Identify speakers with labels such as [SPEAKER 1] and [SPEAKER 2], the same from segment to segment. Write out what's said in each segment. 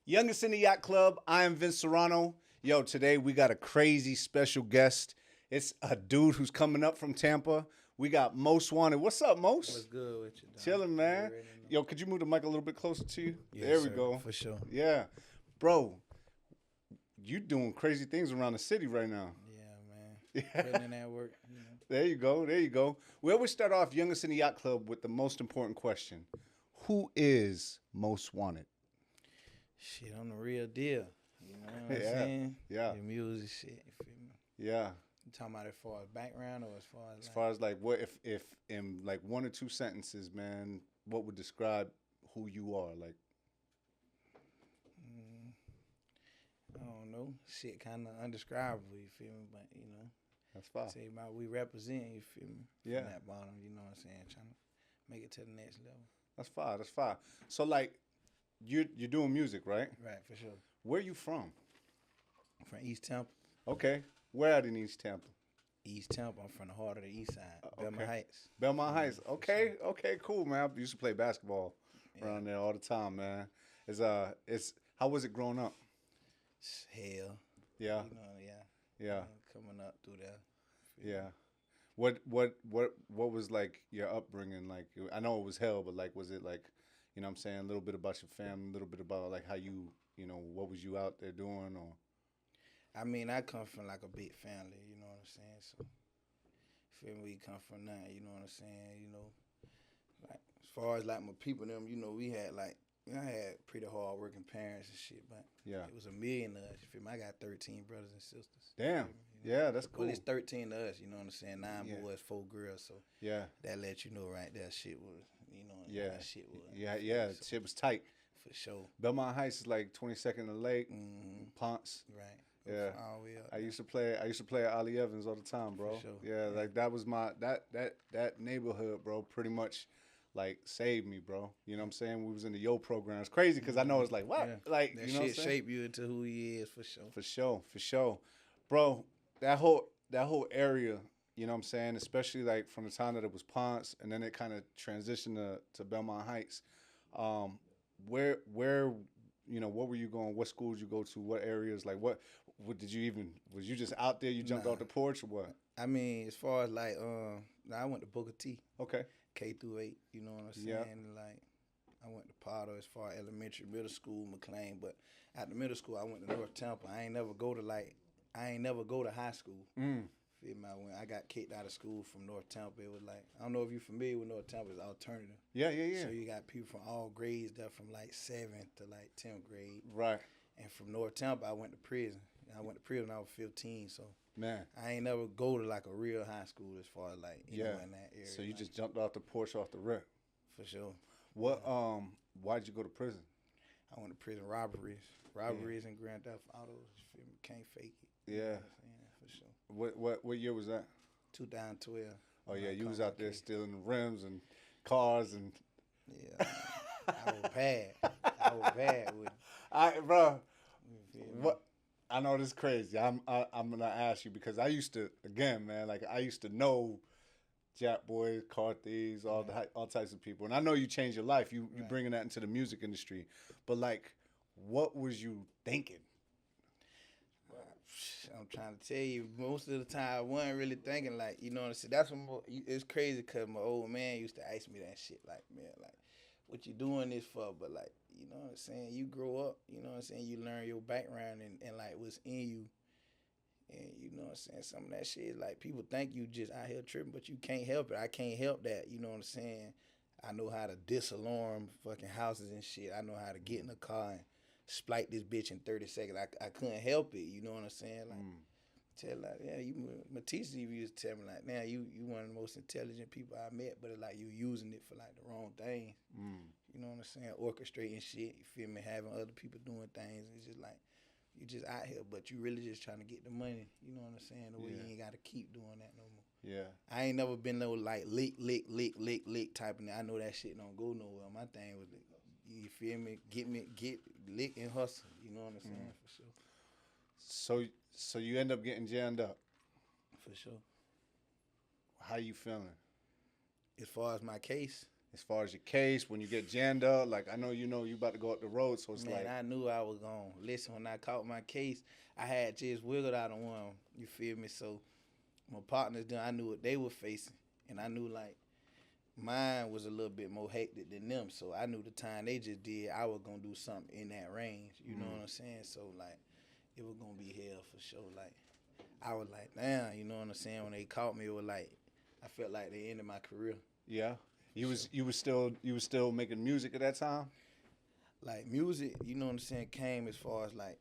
[SPEAKER 1] Youngest in the Yacht Club. I am Vince Serrano. Yo, today we got a crazy special guest. It's a dude who's coming up from Tampa. We got Mos Wanted. What's up,
[SPEAKER 2] What's
[SPEAKER 1] Mos?
[SPEAKER 2] good with you, dog?
[SPEAKER 1] Chilling,
[SPEAKER 2] You
[SPEAKER 1] man.
[SPEAKER 2] already know.
[SPEAKER 1] Yo, could you move the mic a little bit closer to you?
[SPEAKER 2] Yes,
[SPEAKER 1] There we
[SPEAKER 2] sir,
[SPEAKER 1] go.
[SPEAKER 2] for sure.
[SPEAKER 1] Yeah. Bro, you doing crazy things around the city right now.
[SPEAKER 2] Yeah, man. Putting in that work. You know.
[SPEAKER 1] There you go. There you go. We always start off Youngest in the Yacht Club with the most important question. Who is Mos Wanted?
[SPEAKER 2] Shit, I'm the real deal. You know what I'm
[SPEAKER 1] Yeah,
[SPEAKER 2] saying?
[SPEAKER 1] yeah.
[SPEAKER 2] The music shit, you feel me?
[SPEAKER 1] Yeah.
[SPEAKER 2] You talking about as far as background or as far as
[SPEAKER 1] As far as like what if in like one or two sentences, man, what would describe who you are? Like
[SPEAKER 2] I don't know. Shit kind of undescribable, you feel me? But, you know,
[SPEAKER 1] that's fine.
[SPEAKER 2] say about we represent, you feel me?
[SPEAKER 1] Yeah.
[SPEAKER 2] From that bottom, you know what I'm saying? Trying to make it to the next level.
[SPEAKER 1] That's fine. That's fine. So like you're doing music, right?
[SPEAKER 2] Right, for sure.
[SPEAKER 1] Where you from?
[SPEAKER 2] I'm from East Tampa.
[SPEAKER 1] Okay. Where at in East Tampa?
[SPEAKER 2] East Tampa. I'm from the heart of the East Side. Belmont
[SPEAKER 1] okay.
[SPEAKER 2] Heights.
[SPEAKER 1] Belmont Heights.
[SPEAKER 2] for
[SPEAKER 1] Okay. Okay, cool, man. I used to play basketball
[SPEAKER 2] Yeah.
[SPEAKER 1] around there all the time, man. It's how was it growing up?
[SPEAKER 2] Hell.
[SPEAKER 1] Yeah.
[SPEAKER 2] You know, yeah.
[SPEAKER 1] Yeah.
[SPEAKER 2] Coming up through there.
[SPEAKER 1] Yeah. What was like your upbringing like? I know it was hell, but like was it like, you know what I'm saying, a little bit about your family, a little bit about like how you know, what was you out there doing or
[SPEAKER 2] I mean, I come from like a big family, you know what I'm saying? So, feel me, we come from that, you know what I'm saying? You know, like, as far as like my people, them, you know, we had like, I had pretty hard working parents and shit, but
[SPEAKER 1] yeah.
[SPEAKER 2] it was a million of us, you feel me? I got 13 brothers and sisters.
[SPEAKER 1] Damn.
[SPEAKER 2] You know?
[SPEAKER 1] Yeah, that's cool.
[SPEAKER 2] Well, it's 13 of us, you know what I'm saying? 9
[SPEAKER 1] Yeah.
[SPEAKER 2] boys, 4 girls, so
[SPEAKER 1] Yeah.
[SPEAKER 2] that lets you know right there shit was, you know,
[SPEAKER 1] Yeah.
[SPEAKER 2] that shit was.
[SPEAKER 1] Yeah,
[SPEAKER 2] so,
[SPEAKER 1] shit was tight.
[SPEAKER 2] for sure.
[SPEAKER 1] Belmont Heights is like 22nd and Lake, Ponce.
[SPEAKER 2] Right.
[SPEAKER 1] Yeah.
[SPEAKER 2] All the way up
[SPEAKER 1] I
[SPEAKER 2] there.
[SPEAKER 1] used to play at Ali Evans all the time, bro.
[SPEAKER 2] For sure.
[SPEAKER 1] Yeah,
[SPEAKER 2] Yeah.
[SPEAKER 1] like that was my that neighborhood, bro, pretty much like saved me, bro. You know what I'm saying? We was in the Yo program. It's crazy because I know it's like what?
[SPEAKER 2] Yeah.
[SPEAKER 1] Like
[SPEAKER 2] That
[SPEAKER 1] you know what I'm
[SPEAKER 2] shit
[SPEAKER 1] saying?
[SPEAKER 2] shape you into who he is for sure.
[SPEAKER 1] For sure. Bro, that whole area, you know what I'm saying, especially like from the time that it was Ponce and then it kind of transitioned to Belmont Heights. Where you know, what were you going? What schools you go to? What areas? Like what did you even? Was you just out there? You jumped
[SPEAKER 2] Nah.
[SPEAKER 1] off the porch or what?
[SPEAKER 2] I mean, as far as like, I went to Booker T,
[SPEAKER 1] Okay.
[SPEAKER 2] K through 8. You know what I'm saying?
[SPEAKER 1] Yeah.
[SPEAKER 2] Like, I went to Potter as far as elementary, middle school, McLean. But at the middle school, I went to North Tampa. I ain't never go to high school. Feel me? I got kicked out of school from North Tampa. It was like, I don't know if you're familiar with North Tampa. It's alternative.
[SPEAKER 1] Yeah.
[SPEAKER 2] So you got people from all grades there from like 7th to like 10th grade.
[SPEAKER 1] Right.
[SPEAKER 2] And from North Tampa, I went to prison. I went to prison when I was 15, so
[SPEAKER 1] Man.
[SPEAKER 2] I ain't never go to like a real high school as far as like, you know, in that area.
[SPEAKER 1] So you
[SPEAKER 2] like,
[SPEAKER 1] just jumped off the porch off the rip.
[SPEAKER 2] for sure.
[SPEAKER 1] What why'd you go to prison?
[SPEAKER 2] I went to prison robberies and grand theft autos. Feel me? Can't fake it. You know
[SPEAKER 1] Yeah.
[SPEAKER 2] what I'm saying? For sure.
[SPEAKER 1] What year was that?
[SPEAKER 2] 2012.
[SPEAKER 1] Oh yeah,
[SPEAKER 2] when I
[SPEAKER 1] you was
[SPEAKER 2] caught
[SPEAKER 1] out
[SPEAKER 2] my
[SPEAKER 1] there
[SPEAKER 2] case.
[SPEAKER 1] stealing the rims and cars and
[SPEAKER 2] Yeah, I was bad. I was bad with it.
[SPEAKER 1] bro.
[SPEAKER 2] You feel me?
[SPEAKER 1] What? I know this is crazy. I'm gonna ask you because I used to again, man. Like I used to know Jack boys, car thieves, all types of people, and I know you changed your life. You
[SPEAKER 2] Right.
[SPEAKER 1] bringing that into the music industry, but like, what was you thinking?
[SPEAKER 2] I'm trying to tell you, most of the time I wasn't really thinking like, you know what I'm saying? That's what it's crazy because my old man used to ask me that shit like, man, like, what you doing this for? But like, you know what I'm saying? You grow up, you know what I'm saying? You learn your background and like what's in you. And you know what I'm saying? Some of that shit, like people think you just out here tripping, but you can't help it. I can't help that, you know what I'm saying? I know how to disalarm fucking houses and shit. I know how to get in the car and splice this bitch in 30 seconds. I couldn't help it, you know what I'm saying? Like, tell like, yeah, my teacher used to tell me like, man, you one of the most intelligent people I met, but it's like you using it for like the wrong thing. You know what I'm saying? Orchestrating shit, you feel me? Having other people doing things. It's just like, you just out here, but you really just trying to get the money. You know what I'm saying? The way you ain't got to keep doing that no more.
[SPEAKER 1] Yeah.
[SPEAKER 2] I ain't never been no like lick type of thing. I know that shit don't go nowhere. My thing was, you feel me? Get lick and hustle. You know what I'm saying? For sure.
[SPEAKER 1] So you end up getting jammed up.
[SPEAKER 2] For sure.
[SPEAKER 1] How you feeling?
[SPEAKER 2] As far as my case,
[SPEAKER 1] As far as your case, when you get jammed up, like I know you about to go up the road, so it's
[SPEAKER 2] Man,
[SPEAKER 1] like,
[SPEAKER 2] I knew I was gonna listen when I caught my case. I had just wiggled out of one. You feel me? So my partners, then I knew what they were facing, and I knew like mine was a little bit more hectic than them. So I knew the time they just did, I was gonna do something in that range. You know what I'm saying? So like, it was gonna be hell for sure. Like, I was like, damn, you know what I'm saying? When they caught me, it was like, I felt like they ended my career.
[SPEAKER 1] yeah, you was still making music at that time.
[SPEAKER 2] Like music, you know what I'm saying, came as far as like,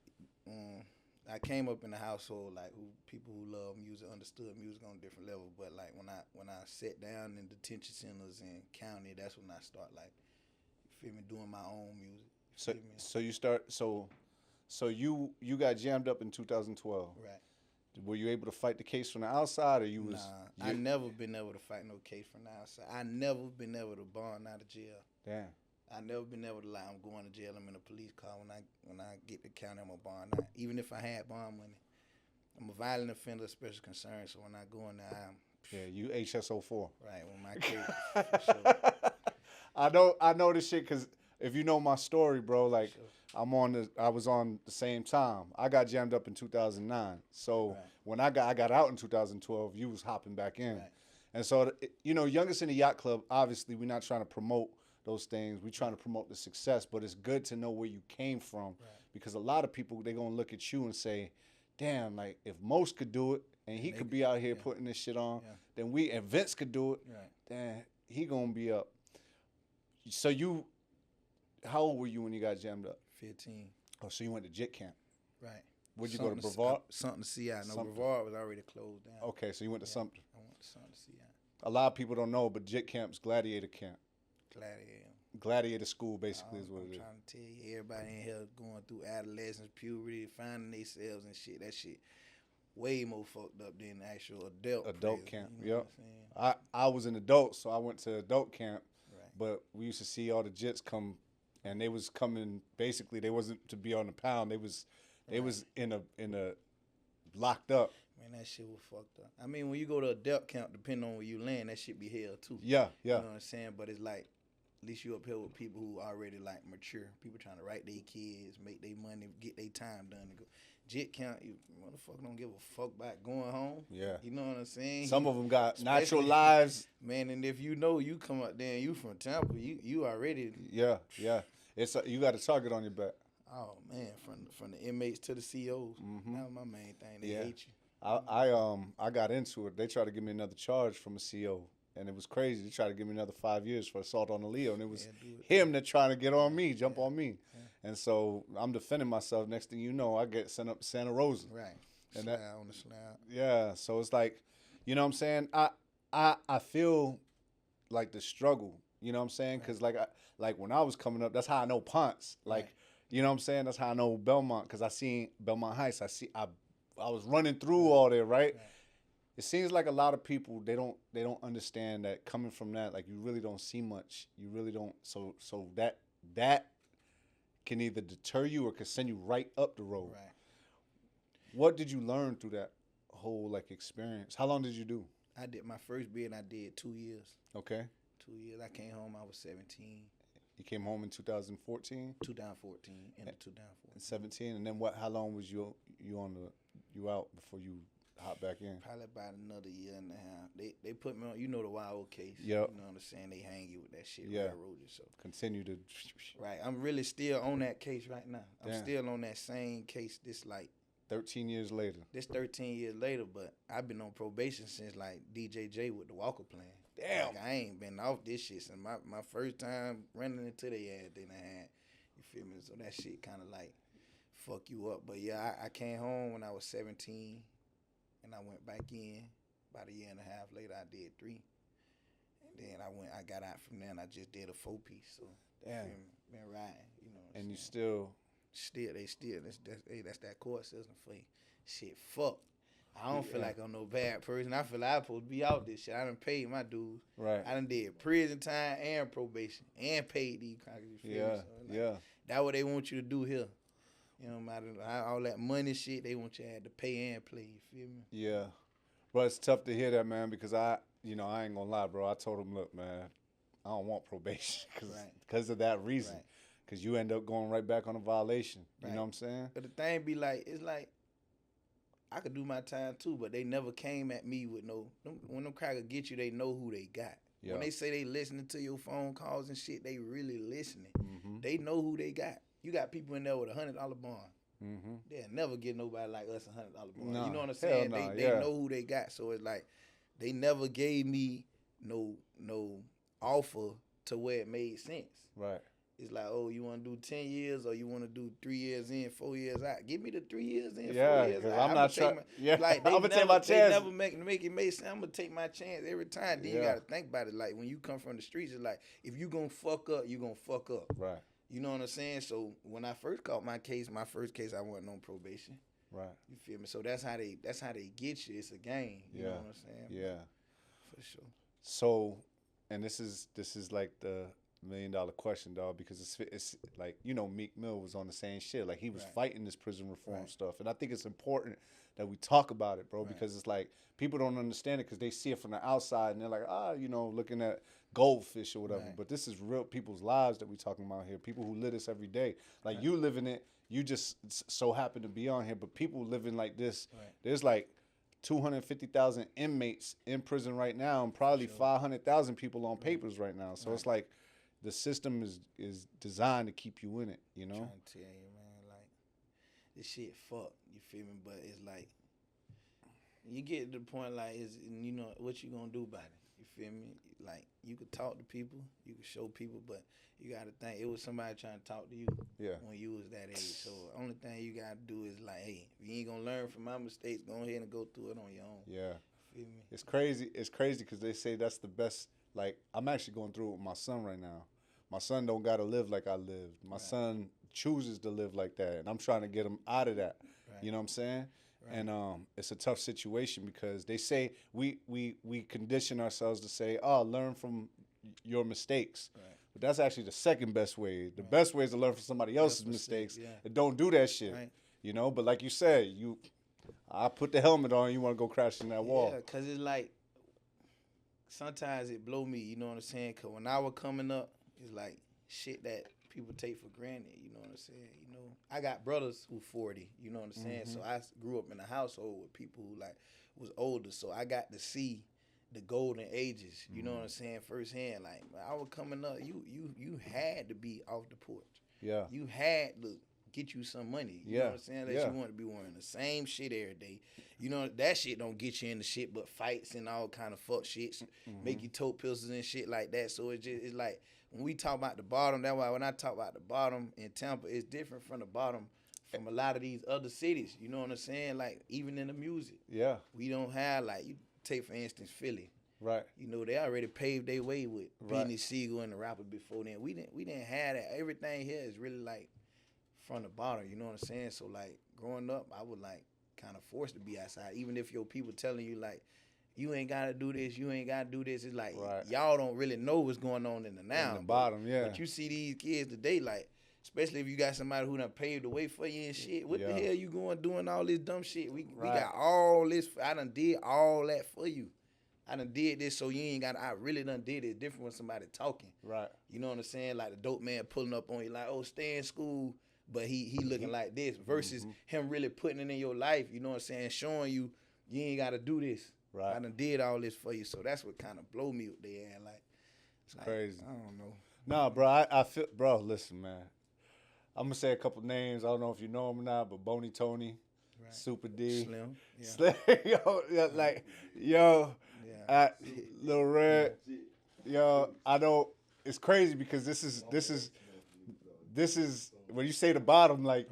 [SPEAKER 2] I came up in a household like who people who love music understood music on a different level. But like when I sat down in detention centers in county, that's when I start like, you feel me, doing my own music. You
[SPEAKER 1] So
[SPEAKER 2] feel me?
[SPEAKER 1] so you start so you got jammed up in 2012.
[SPEAKER 2] Right.
[SPEAKER 1] Were you able to fight the case from the outside, or you was?
[SPEAKER 2] Nah, I never been able to fight no case from the outside. I never been able to bond out of jail.
[SPEAKER 1] Damn.
[SPEAKER 2] I never been able to lie. I'm going to jail. I'm in a police car. When I get to county, I'm a bond out. Even if I had bond money, I'm a violent offender of special concern. So when I go in there, I'm
[SPEAKER 1] Yeah, you HSO4.
[SPEAKER 2] right when my case for sure.
[SPEAKER 1] I know this shit because if you know my story, bro, like
[SPEAKER 2] Sure.
[SPEAKER 1] I was on the same time. I got jammed up in 2009. So
[SPEAKER 2] Right.
[SPEAKER 1] when I got out in 2012, you was hopping back in.
[SPEAKER 2] Right.
[SPEAKER 1] And so youngest in the Yacht Club, obviously we're not trying to promote those things. We're trying to promote the success, but it's good to know where you came from because a lot of people they're going to look at you and say, "Damn, like if Mos could do it and he could be out here putting this shit on, then and Vince could do it, then he going to be up." So how old were you when you got jammed up?
[SPEAKER 2] 15.
[SPEAKER 1] Oh, so you went to JIT camp.
[SPEAKER 2] Right.
[SPEAKER 1] Where'd you go to Brevard?
[SPEAKER 2] Something to see out. No,
[SPEAKER 1] Sumter.
[SPEAKER 2] Brevard was already closed down.
[SPEAKER 1] Okay, so you went to Sumter.
[SPEAKER 2] I went to something to see out.
[SPEAKER 1] A lot of people don't know, but JIT camp's gladiator camp. Gladiator school, basically, is what it is.
[SPEAKER 2] I'm trying to tell you, everybody in here going through adolescence, puberty, finding themselves and shit. That shit way more fucked up than the actual adult
[SPEAKER 1] camp.
[SPEAKER 2] You know
[SPEAKER 1] Yep.
[SPEAKER 2] what I'm saying?
[SPEAKER 1] I was an adult, so I went to adult camp.
[SPEAKER 2] Right.
[SPEAKER 1] But we used to see all the jits come, and they was coming. Basically, they wasn't to be on the pound. They was in a locked up.
[SPEAKER 2] Man, that shit was fucked up. I mean, when you go to adult camp, depending on where you land, that shit be hell too.
[SPEAKER 1] Yeah.
[SPEAKER 2] You know what I'm saying? But it's like, at least you up here with people who already like mature. People trying to write their kids, make their money, get their time done. And go. JIT camp, you motherfucker don't give a fuck about going home.
[SPEAKER 1] Yeah.
[SPEAKER 2] You know what I'm saying?
[SPEAKER 1] Some of them got natural lives.
[SPEAKER 2] Man, and if you know you come up there and you from Tampa, you already.
[SPEAKER 1] Yeah. It's you got a target on your back.
[SPEAKER 2] Oh man, from the inmates to the COs. That was my main thing. They hate you.
[SPEAKER 1] I got into it. They tried to give me another charge from a CO, and it was crazy. They tried to give me another 5 years for assault on a Leo, and it was him that trying to get on me, jump on me. And so I'm defending myself. Next thing you know, I get sent up to Santa Rosa.
[SPEAKER 2] Right.
[SPEAKER 1] And
[SPEAKER 2] slide on the slide.
[SPEAKER 1] Yeah. So it's like, you know what I'm saying? I feel like the struggle. You know what I'm saying? Because like when I was coming up, that's how I know Ponce. Like, you know what I'm saying? That's how I know Belmont, because I seen Belmont Heights. I was running through all there, right? It seems like a lot of people they don't understand that coming from that, like you really don't see much. You really don't. So that can either deter you or can send you right up the road.
[SPEAKER 2] Right.
[SPEAKER 1] What did you learn through that whole like experience? How long did you do?
[SPEAKER 2] I did my first bid. I did 2 years.
[SPEAKER 1] Okay.
[SPEAKER 2] 2 years. I came home. I was 17.
[SPEAKER 1] You came home in 2014.
[SPEAKER 2] 2014. End of 2014.
[SPEAKER 1] 17, and then what? How long was you out before you hopped back in?
[SPEAKER 2] Probably about another year and a half. They put me on. You know the YO case.
[SPEAKER 1] Yep.
[SPEAKER 2] You know what I'm saying? They hang you with that shit.
[SPEAKER 1] Yeah.
[SPEAKER 2] Railroad you. So
[SPEAKER 1] Continue to.
[SPEAKER 2] right. I'm really still on that case right now. I'm
[SPEAKER 1] Damn.
[SPEAKER 2] still on that same case. This
[SPEAKER 1] 13 years later.
[SPEAKER 2] This 13 years later, but I've been on probation since like DJJ with the Walker plan.
[SPEAKER 1] Damn.
[SPEAKER 2] Like, I ain't been off this shit since my first time running into their ass. Then I had, you feel me? So that shit kind of like fuck you up. But yeah, I came home when I was 17, and I went back in. About a year and a half later, I did 3, and then I got out from there, and I just did a 4-piece. So
[SPEAKER 1] damn,
[SPEAKER 2] been riding, you know.
[SPEAKER 1] And you still.
[SPEAKER 2] That's that court system for you. Shit, fuck. I don't feel like I'm no bad person. I feel like I'm supposed to be out this shit. I done paid my dues.
[SPEAKER 1] Right.
[SPEAKER 2] I done did prison time and probation and paid these crackers. You feel me? So
[SPEAKER 1] yeah.
[SPEAKER 2] That's what they want you to do here. You know, matter all that money shit, they want you to pay and play. You feel me?
[SPEAKER 1] Yeah. But it's tough to hear that, man, because I ain't gonna lie, bro. I told him, look, man, I don't want probation
[SPEAKER 2] Right.
[SPEAKER 1] because of that reason.
[SPEAKER 2] Right.
[SPEAKER 1] Because you end up going right back on a violation. You
[SPEAKER 2] Right.
[SPEAKER 1] know what I'm saying?
[SPEAKER 2] But the thing be like, it's like, I could do my time too, but they never came at me with no. When them crackers get you, they know who they got.
[SPEAKER 1] Yeah.
[SPEAKER 2] When they say they listening to your phone calls and shit, they really listening.
[SPEAKER 1] Mm-hmm.
[SPEAKER 2] They know who they got. You got people in there with $100 bond.
[SPEAKER 1] Mm-hmm.
[SPEAKER 2] They'll never get nobody like us $100 bond.
[SPEAKER 1] Nah,
[SPEAKER 2] you know what I'm saying?
[SPEAKER 1] hell nah,
[SPEAKER 2] They
[SPEAKER 1] yeah.
[SPEAKER 2] know who they got. So it's like they never gave me no offer to where it made sense.
[SPEAKER 1] Right.
[SPEAKER 2] It's like, oh, you want to do 10 years or you want to do 3 years in, 4 years out? Give me the 3 years in, 4 years out.
[SPEAKER 1] I'm not trying. Yeah,
[SPEAKER 2] like,
[SPEAKER 1] I'm gonna take my chance.
[SPEAKER 2] They never make it make sense. I'm gonna take my chance every time. Then you
[SPEAKER 1] Yeah.
[SPEAKER 2] gotta think about it. Like when you come from the streets, it's like if you gonna fuck up, you gonna fuck up.
[SPEAKER 1] Right.
[SPEAKER 2] You know what I'm saying? So when I first caught my first case, I wasn't on probation.
[SPEAKER 1] Right.
[SPEAKER 2] You feel me? So that's how they get you. It's a game. You know what I'm saying?
[SPEAKER 1] Yeah.
[SPEAKER 2] For sure.
[SPEAKER 1] So, and this is like the $1 million question, dog, because it's like, you know, Meek Mill was on the same shit. Like he was fighting this prison reform stuff, and I think it's important that we talk about it, bro, because it's like people don't understand it because they see it from the outside and they're like, you know, looking at goldfish or whatever. But this is real people's lives that we're talking about here. People who live this every day. Like you living it, you just so happen to be on here, but people living like this. There's like 250,000 inmates in prison right now, and probably 500,000 people on papers right now. So it's like the system is designed to keep you in it, you know?
[SPEAKER 2] I'm trying to tell you, man, like this shit fucked. You feel me? But it's like you get to the point like you know what you gonna do about it. You feel me? Like you could talk to people, you could show people, but you gotta think it was somebody trying to talk to you when you was that age. So the only thing you gotta do is like, hey, if you ain't gonna learn from my mistakes, go ahead and go through it on your own.
[SPEAKER 1] Yeah.
[SPEAKER 2] You feel me?
[SPEAKER 1] It's crazy. It's crazy because they say that's the best. Like I'm actually going through it with my son right now. My son don't gotta live like I lived. My son chooses to live like that, and I'm trying to get him out of that. You know what I'm saying? And it's a tough situation because they say we condition ourselves to say, learn from your mistakes. But that's actually the second best way. The best way is to learn from somebody else's mistakes and don't do that shit. You know, but like you said, I put the helmet on, you want to go crash in that wall.
[SPEAKER 2] Yeah, because it's like sometimes it blow me, you know what I'm saying? Because when I was coming up, it's like shit that people take for granted, you know what I'm saying? You know, I got brothers who 40, you know what I'm saying? So I grew up in a household with people who like was older, so I got to see the golden ages, you know what I'm saying, firsthand. Like when I was coming up, you had to be off the porch.
[SPEAKER 1] Yeah.
[SPEAKER 2] You had to get you some money. You know what I'm saying? That you want to be wearing the same shit every day. You know, that shit don't get you into shit but fights and all kind of fuck shits. Make you tote pistols and shit like that. So it's like when we talk about the bottom, that's why when I talk about the bottom in Tampa, it's different from the bottom from a lot of these other cities. You know what I'm saying? Like even in the music.
[SPEAKER 1] Yeah.
[SPEAKER 2] We don't have like, you take for instance Philly.
[SPEAKER 1] Right.
[SPEAKER 2] You know, they already paved their way with Beanie Siegel and the rapper before then. We didn't have that. Everything here is really like from the bottom, you know what I'm saying? So like growing up, I was like kind of forced to be outside. Even if your people telling you like, you ain't gotta do this, you ain't gotta do this. It's like y'all don't really know what's going on in the now.
[SPEAKER 1] In the bottom,
[SPEAKER 2] But you see these kids today, like, especially if you got somebody who done paved the way for you and shit. What the hell you going doing all this dumb shit? We got all this. I done did all that for you. I done did this, so you ain't got. I really done did it. It's different when somebody talking.
[SPEAKER 1] Right.
[SPEAKER 2] You know what I'm saying? Like the dope man pulling up on you, like, oh, stay in school, but he looking like this. Versus him really putting it in your life. You know what I'm saying? Showing you ain't got to do this.
[SPEAKER 1] Right.
[SPEAKER 2] I done did all this for you. So that's what kind of blow me with the air. Like,
[SPEAKER 1] it's crazy.
[SPEAKER 2] I don't know.
[SPEAKER 1] Nah, bro. I feel, bro. Listen, man. I'm gonna say a couple names. I don't know if you know them or not, but Boney Tony, Super D,
[SPEAKER 2] Slim,
[SPEAKER 1] Slim, Lil Red, yo. I know it's crazy because this is when you say the bottom, like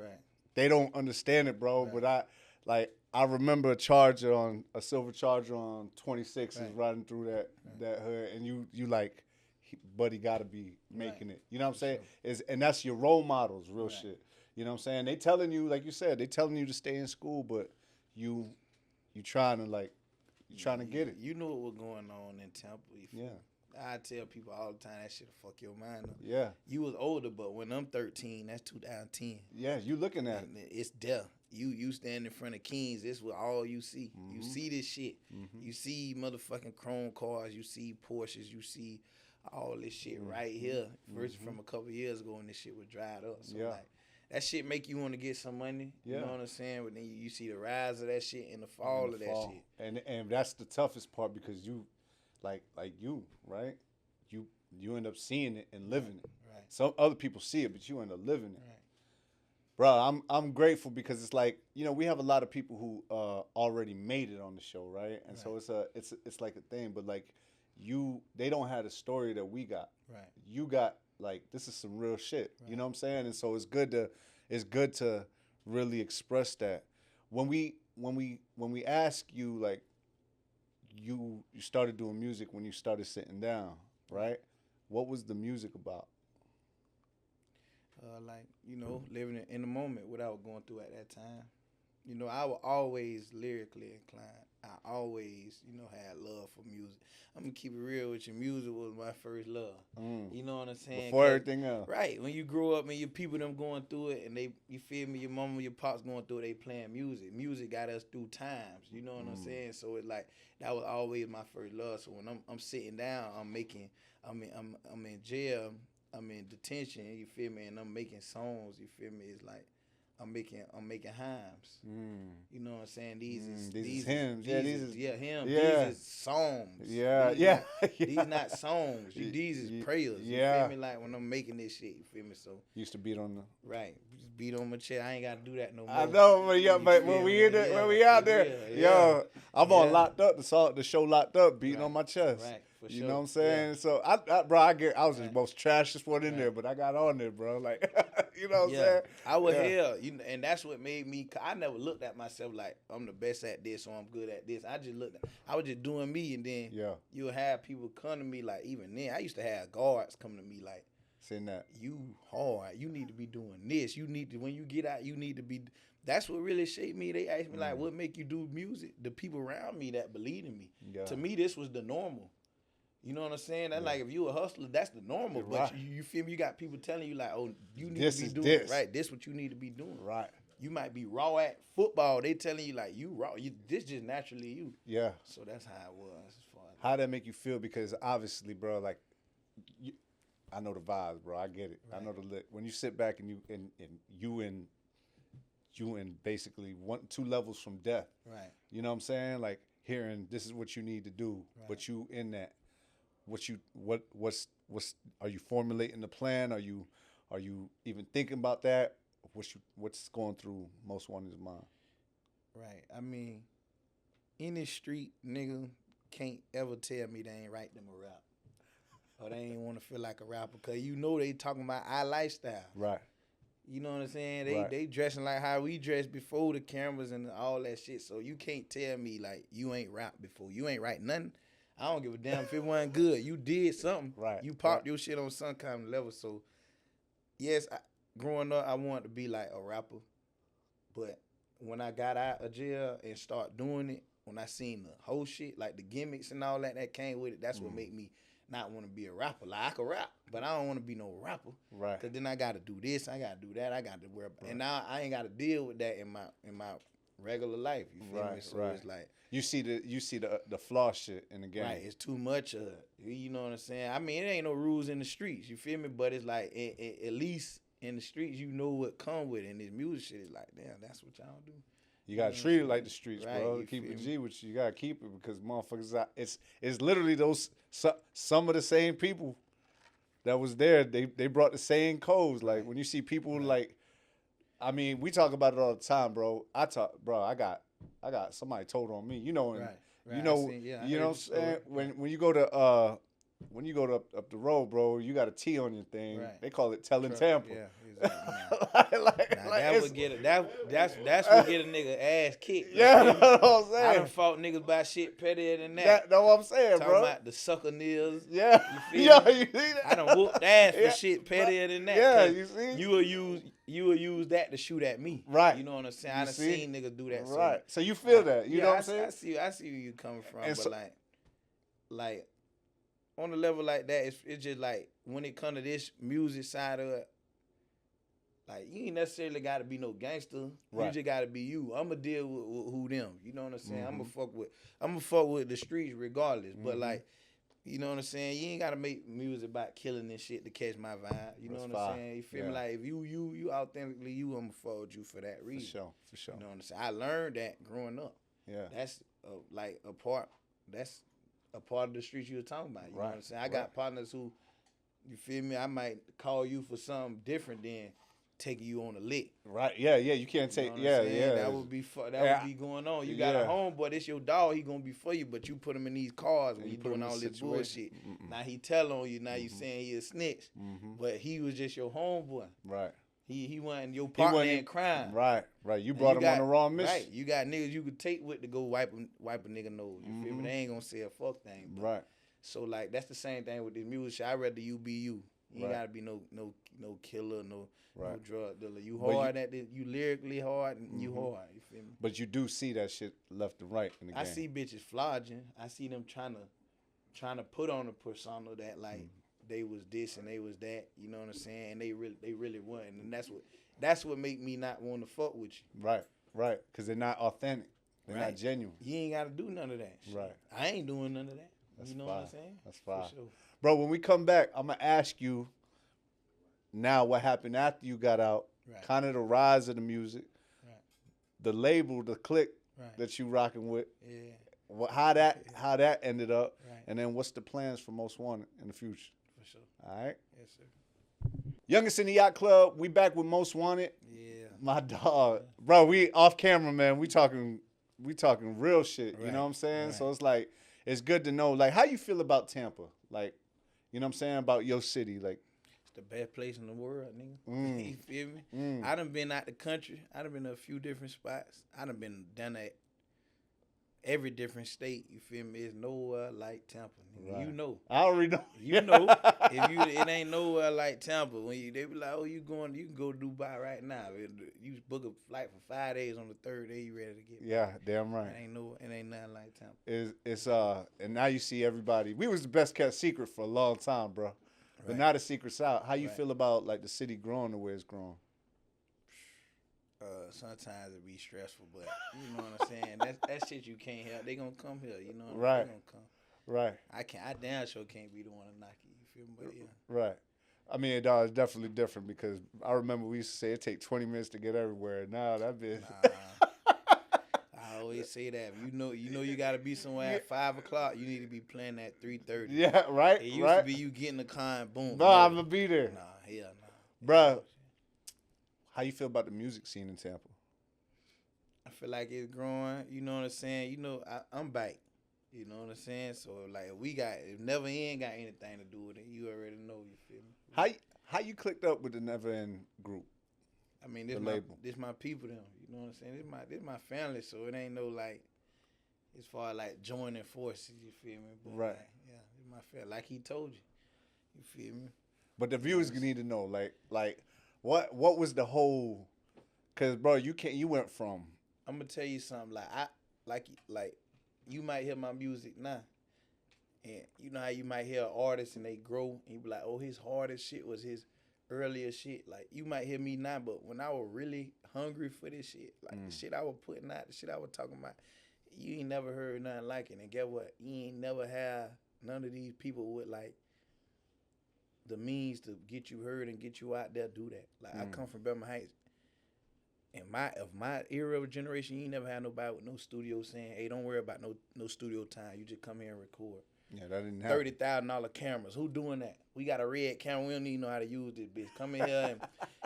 [SPEAKER 1] they don't understand it, bro. But I remember a silver Charger on 26 is riding through that hood, and you like, buddy got to be making it. You know what I'm saying? And that's your role models, real shit. You know what I'm saying? They telling you, like you said, they telling you to stay in school, but you trying to get it.
[SPEAKER 2] You know what was going on in Tampa. I tell people all the time that shit'll fuck your mind up.
[SPEAKER 1] Yeah.
[SPEAKER 2] You was older, but when I'm 13, that's 2010.
[SPEAKER 1] Yeah, you looking at it.
[SPEAKER 2] It's there. You stand in front of Kings, this is all you see. You see this shit. You see motherfucking chrome cars, you see Porsches, you see all this shit right here versus from a couple years ago when this shit was dried up. So like that shit make you want to get some money. You know what I'm saying? But then you see the rise of that shit and the fall of that shit.
[SPEAKER 1] And that's the toughest part because you, like you, right? You end up seeing it and living it.
[SPEAKER 2] Right.
[SPEAKER 1] Some other people see it, but you end up living it.
[SPEAKER 2] Right.
[SPEAKER 1] Bro, I'm grateful because it's like, you know, we have a lot of people who already made it on the show, right? And so it's like a thing, but like they don't have the story that we got.
[SPEAKER 2] Right.
[SPEAKER 1] You got like this is some real shit. Right. You know what I'm saying? And so it's good to really express that. When we ask you like you started doing music when you started sitting down, right? What was the music about?
[SPEAKER 2] Like, you know, living in the moment, what I was going through at that time. You know, I was always lyrically inclined. I always, you know, had love for music. I'm going to keep it real with you. Music was my first love. You know what I'm saying?
[SPEAKER 1] Before everything else.
[SPEAKER 2] Right. When you grow up and your people them going through it and you feel me, your mama, your pops going through it, they playing music. Music got us through times. You know what I'm saying? So it's like, that was always my first love. So when I'm sitting down, I'm in jail, I'm in detention, you feel me, and I'm making songs, you feel me, it's like I'm making hymns. You know what I'm saying? These is hymns. Hymns. These is songs. These not songs. These is prayers. You feel me? Like when I'm making this shit, you feel me? So
[SPEAKER 1] used to beat on the
[SPEAKER 2] just beat on my chest. I ain't gotta do that no more.
[SPEAKER 1] I know, but when we out there, I'm on Locked Up. The show Locked Up, beating on my chest.
[SPEAKER 2] Right. For
[SPEAKER 1] you
[SPEAKER 2] sure.
[SPEAKER 1] know what I'm saying? So I was the most trashiest one in there, but I got on there, bro. Like, you know what I'm saying?
[SPEAKER 2] I was hell, you know, and that's what made me. I never looked at myself like I'm the best at this or I'm good at this. I was just doing me, and then you'll have people come to me like. Even then, I used to have guards come to me like,
[SPEAKER 1] saying that
[SPEAKER 2] you hard, you need to be doing this. You need to when you get out, you need to be. That's what really shaped me. They asked me like, what make you do music? The people around me that believed in me. To me, this was the normal. You know what I'm saying? That's like if you a hustler, that's the normal. But you feel me? You got people telling you like, oh, you need to be doing it. Right. This what you need to be doing.
[SPEAKER 1] Right.
[SPEAKER 2] You might be raw at football. They telling you like you raw. This just naturally you.
[SPEAKER 1] Yeah.
[SPEAKER 2] So that's how it was as far as
[SPEAKER 1] how that make you feel? Because obviously, bro, like I know the vibes, bro. I get it. Right. I know the lick. When you sit back and you in basically 2 levels from death.
[SPEAKER 2] Right.
[SPEAKER 1] You know what I'm saying? Like hearing this is what you need to do, but you in that. What's are you formulating the plan? Are you even thinking about that? What's going through Mos Wanted's mind?
[SPEAKER 2] Right. I mean, in this street, nigga can't ever tell me they ain't write them a rap. Or they ain't want to feel like a rapper. Because you know they talking about our lifestyle.
[SPEAKER 1] Right.
[SPEAKER 2] You know what I'm saying? They dressing like how we dressed before the cameras and all that shit. So you can't tell me like you ain't rap before. You ain't write nothing. I don't give a damn if it wasn't good. You did something.
[SPEAKER 1] Right.
[SPEAKER 2] You popped your shit on some kind of level. So, yes, growing up, I wanted to be like a rapper. But when I got out of jail and start doing it, when I seen the whole shit, like the gimmicks and all that came with it, that's what made me not want to be a rapper. Like, I could rap, but I don't want to be no rapper.
[SPEAKER 1] Right.
[SPEAKER 2] Because then I got to do this, I got to do that, I got to wear. Right. And now I ain't got to deal with that in my regular life. You feel me? So it's like.
[SPEAKER 1] You see the flaw shit in the game.
[SPEAKER 2] Right, it's too much of it. You know what I'm saying? I mean, it ain't no rules in the streets, you feel me? But it's like, at least in the streets, you know what come with it. And this music shit is like, damn, that's what y'all do.
[SPEAKER 1] You gotta treat it like the streets, bro. Keep it G with you. You gotta keep it because motherfuckers, it's literally those, some of the same people that was there. They brought the same codes. Like, when you see people like, I mean, we talk about it all the time, bro. I got somebody told on me, you know, and you know, you know what I'm saying? When you go to up the road, bro, you got a T on your thing. Right. They call it telling Tampa.
[SPEAKER 2] Yeah, exactly. That's what get a nigga ass kicked.
[SPEAKER 1] Yeah, you know what I'm saying?
[SPEAKER 2] I done fought niggas by shit pettier than that.
[SPEAKER 1] Know what I'm saying,
[SPEAKER 2] Talking
[SPEAKER 1] bro?
[SPEAKER 2] About the sucker niggas.
[SPEAKER 1] Yeah.
[SPEAKER 2] You feel me? You see that? I done whooped ass for shit pettier than that.
[SPEAKER 1] Yeah, you see?
[SPEAKER 2] You will use that to shoot at me.
[SPEAKER 1] Right.
[SPEAKER 2] You know what I'm saying? I done seen niggas do that.
[SPEAKER 1] Right. So you feel that. You know what I'm saying?
[SPEAKER 2] I see where you coming from. And but like on a level like that, it's just like when it come to this music side of it, like you ain't necessarily got to be no gangster. Right. You just got to be you. I'ma deal with who them. You know what I'm saying? Mm-hmm. I'ma fuck with the streets regardless. Mm-hmm. But like You know what I'm saying? You ain't gotta make music about killing and shit to catch my vibe. You know
[SPEAKER 1] That's
[SPEAKER 2] what I'm
[SPEAKER 1] fire.
[SPEAKER 2] saying? You feel
[SPEAKER 1] Yeah.
[SPEAKER 2] me? Like if you authentically you, I'ma forward you for that
[SPEAKER 1] For
[SPEAKER 2] reason.
[SPEAKER 1] sure. For sure.
[SPEAKER 2] You know what I'm saying? I learned that growing up.
[SPEAKER 1] Yeah.
[SPEAKER 2] That's like a part. That's a part of the streets you were talking about. You know what I'm saying? I
[SPEAKER 1] Right.
[SPEAKER 2] got partners who, you feel me? I might call you for something different than taking you on a lick.
[SPEAKER 1] Right. Yeah. Yeah. You can't
[SPEAKER 2] You
[SPEAKER 1] take.
[SPEAKER 2] know what
[SPEAKER 1] Yeah.
[SPEAKER 2] I'm saying?
[SPEAKER 1] Yeah.
[SPEAKER 2] That would be
[SPEAKER 1] Yeah.
[SPEAKER 2] would be going on. You got a
[SPEAKER 1] Yeah.
[SPEAKER 2] homeboy, this your dog, he gonna be for you, but you put him in these cars when
[SPEAKER 1] And
[SPEAKER 2] you
[SPEAKER 1] you put him
[SPEAKER 2] doing
[SPEAKER 1] in
[SPEAKER 2] all
[SPEAKER 1] a
[SPEAKER 2] this
[SPEAKER 1] situation.
[SPEAKER 2] bullshit. Now he tell on you. Now you saying he a snitch, but he was just your homeboy.
[SPEAKER 1] Right.
[SPEAKER 2] He wasn't your partner in crime.
[SPEAKER 1] Right. Right. You
[SPEAKER 2] And
[SPEAKER 1] brought him on the wrong mission.
[SPEAKER 2] Right. You got niggas you could take with to go wipe a nigga nose. You feel me? They ain't gonna say a fuck thing. But,
[SPEAKER 1] Right.
[SPEAKER 2] So like that's the same thing with this music shit. I'd rather you be you. You ain't gotta be no killer, no drug dealer. You hard at this. You lyrically hard and you hard. You feel me?
[SPEAKER 1] But you do see that shit left and right in the game.
[SPEAKER 2] I see bitches flogging. I see them trying to put on a persona that like they was this and they was that. You know what I'm saying? And they really wasn't. And that's what make me not want to fuck with you.
[SPEAKER 1] Right. Right. Because they're not authentic. They're not genuine.
[SPEAKER 2] You ain't gotta do none of that shit.
[SPEAKER 1] Right.
[SPEAKER 2] I ain't doing none of that.
[SPEAKER 1] That's
[SPEAKER 2] you know
[SPEAKER 1] fire.
[SPEAKER 2] what I'm saying?
[SPEAKER 1] That's fire.
[SPEAKER 2] For sure.
[SPEAKER 1] Bro, when we come back, I'm going to ask you now what happened after you got out, kind of the rise of the music, the label, the clique that you rocking with, how that ended up, and then what's the plans for Most Wanted in the future?
[SPEAKER 2] For sure.
[SPEAKER 1] All right?
[SPEAKER 2] Yes, sir.
[SPEAKER 1] Youngest in the Yacht Club, we back with Most Wanted.
[SPEAKER 2] Yeah.
[SPEAKER 1] My dog. Bro, we off camera, man. We talking real shit, you know what I'm saying? So it's like, it's good to know, like, how you feel about Tampa? Like, you know what I'm saying, about your city? Like,
[SPEAKER 2] it's the best place in the world, nigga. You feel me? I done been out the country. I done been to a few different spots. I done been down at every different state. You feel me? It's nowhere like Tampa, nigga.
[SPEAKER 1] Right.
[SPEAKER 2] You know.
[SPEAKER 1] I already know.
[SPEAKER 2] You know. It ain't nowhere like Tampa. When they be like, oh, you can go to Dubai right now. You book a flight for 5 days. On the third day, you ready to get back.
[SPEAKER 1] Yeah, damn right.
[SPEAKER 2] It ain't nothing like Tampa.
[SPEAKER 1] It's and now you see everybody. We was the best kept secret for a long time, bro. But now the secret's out. How you feel about like the city growing the way it's growing?
[SPEAKER 2] Sometimes it be stressful, but you know what I'm saying. That shit you can't help. They gonna come here, you know.
[SPEAKER 1] Right.
[SPEAKER 2] They gonna come.
[SPEAKER 1] Right.
[SPEAKER 2] I damn sure can't be the one to knock you. You feel me? But yeah.
[SPEAKER 1] Right. I mean, it's definitely different because I remember we used to say it take 20 minutes to get everywhere. Now that bitch.
[SPEAKER 2] I always say that. You know you gotta be somewhere at 5 o'clock. You need to be playing at 3:30.
[SPEAKER 1] Yeah, right.
[SPEAKER 2] It used to be you get in the car and boom.
[SPEAKER 1] No, I'm gonna be there.
[SPEAKER 2] Nah, hell nah.
[SPEAKER 1] Bruh, how you feel about the music scene in Tampa?
[SPEAKER 2] I feel like it's growing. You know what I'm saying? You know, I'm back. You know what I'm saying? So like if Never End got anything to do with it, you already know. You feel me?
[SPEAKER 1] How you clicked up with the Never End group?
[SPEAKER 2] I mean, this my people them. You know what I'm saying? This my family, so it ain't no like as far as like joining forces, you feel me? But
[SPEAKER 1] right.
[SPEAKER 2] Like, yeah, it's my family. Like he told you. You feel me?
[SPEAKER 1] But the viewers need to know, like what was the whole, cause bro, you went from,
[SPEAKER 2] I'm gonna tell you something, like you might hear my music now. And you know how you might hear an artist and they grow and you be like, oh, his hardest shit was his earlier shit. Like you might hear me now, but when I was really hungry for this shit, like the shit I was putting out, the shit I was talking about, you ain't never heard nothing like it. And get what? You ain't never had none of these people with like the means to get you heard and get you out there do that. Like I come from Belmont Heights. Of my era of generation, you ain't never had nobody with no studio saying, hey, don't worry about no studio time. You just come here and record.
[SPEAKER 1] Yeah, that didn't happen.
[SPEAKER 2] $30,000 cameras. Who doing that? We got a red camera. We don't even know how to use this bitch. Come in here and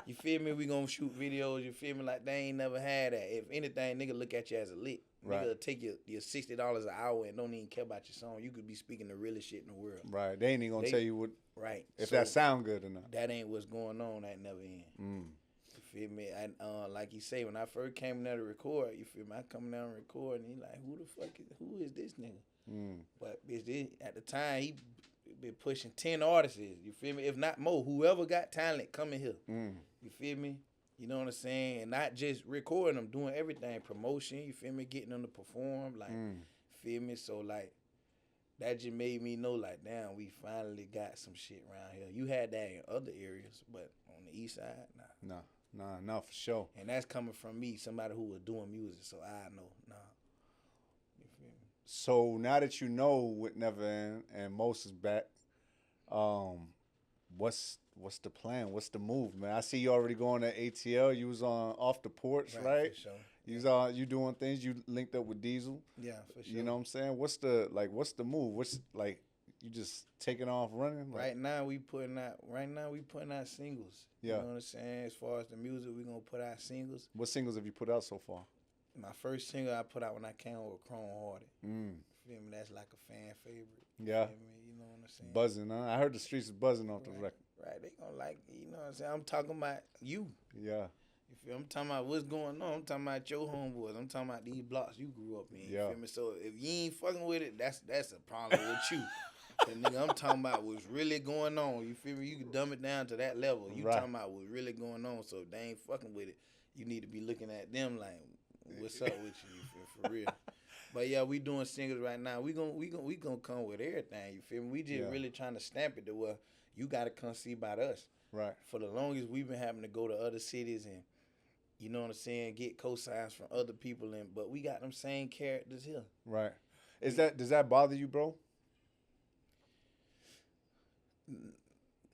[SPEAKER 2] you feel me? We gonna shoot videos. You feel me? Like they ain't never had that. If anything, nigga look at you as a lick.
[SPEAKER 1] Right.
[SPEAKER 2] Nigga take your $60 an hour and don't even care about your song. You could be speaking the realest shit in the world.
[SPEAKER 1] Right. They ain't even gonna tell you what.
[SPEAKER 2] Right.
[SPEAKER 1] If that sound good or not.
[SPEAKER 2] That ain't what's going on at Never End. You feel me? And like you say, when I first came in there to record, you feel me? I come down and record, and he like, who is this nigga? But bitch, at the time, he been pushing 10 artists. You feel me? If not more, whoever got talent coming here. You feel me? You know what I'm saying? And not just recording them, doing everything, promotion. You feel me? Getting them to perform, like, feel me? So like, that just made me know, like, damn, we finally got some shit around here. You had that in other areas, but on the east side, nah.
[SPEAKER 1] No, for sure.
[SPEAKER 2] And that's coming from me, somebody who was doing music, so I know, nah. You feel me?
[SPEAKER 1] So now that you know what never end and Mos is back, um, what's the plan? What's the move, man? I see you already going to ATL. You was on off the porch, right?
[SPEAKER 2] For sure.
[SPEAKER 1] You was on, you doing things. You linked up with Diesel.
[SPEAKER 2] Yeah, for sure.
[SPEAKER 1] You know what I'm saying? What's the move? What's like you just taking off running? Like,
[SPEAKER 2] Right now we putting out singles.
[SPEAKER 1] Yeah.
[SPEAKER 2] You know what I'm saying? As far as the music, we gonna put out singles.
[SPEAKER 1] what singles have you put out so far?
[SPEAKER 2] My first single I put out when I came out with Chrome Hearted.
[SPEAKER 1] Mm.
[SPEAKER 2] Feel me? That's like a fan favorite.
[SPEAKER 1] Yeah.
[SPEAKER 2] Feel me? You know what I'm saying?
[SPEAKER 1] Buzzing, huh? I heard the streets is buzzing off the
[SPEAKER 2] Right.
[SPEAKER 1] record.
[SPEAKER 2] Right, they gonna like, you know what I'm saying? I'm talking about you.
[SPEAKER 1] Yeah.
[SPEAKER 2] You feel? I'm talking about what's going on. I'm talking about your homeboys. I'm talking about these blocks you grew up in. You
[SPEAKER 1] Yeah.
[SPEAKER 2] feel me? So if you ain't fucking with it, that's a problem with you. 'Cause, nigga, I'm talking about what's really going on. You feel me? You can dumb it down to that level. You
[SPEAKER 1] Right.
[SPEAKER 2] talking about what's really going on. So if they ain't fucking with it, you need to be looking at them like, what's up with you? You feel, for real? But yeah, we doing singles right now. We gonna come with everything. You feel me? We just really trying to stamp it to where you gotta come see about us.
[SPEAKER 1] Right.
[SPEAKER 2] For the longest, we've been having to go to other cities and, you know what I'm saying, get cosigns from other people, but we got them same characters here.
[SPEAKER 1] Right. Does that bother you, bro?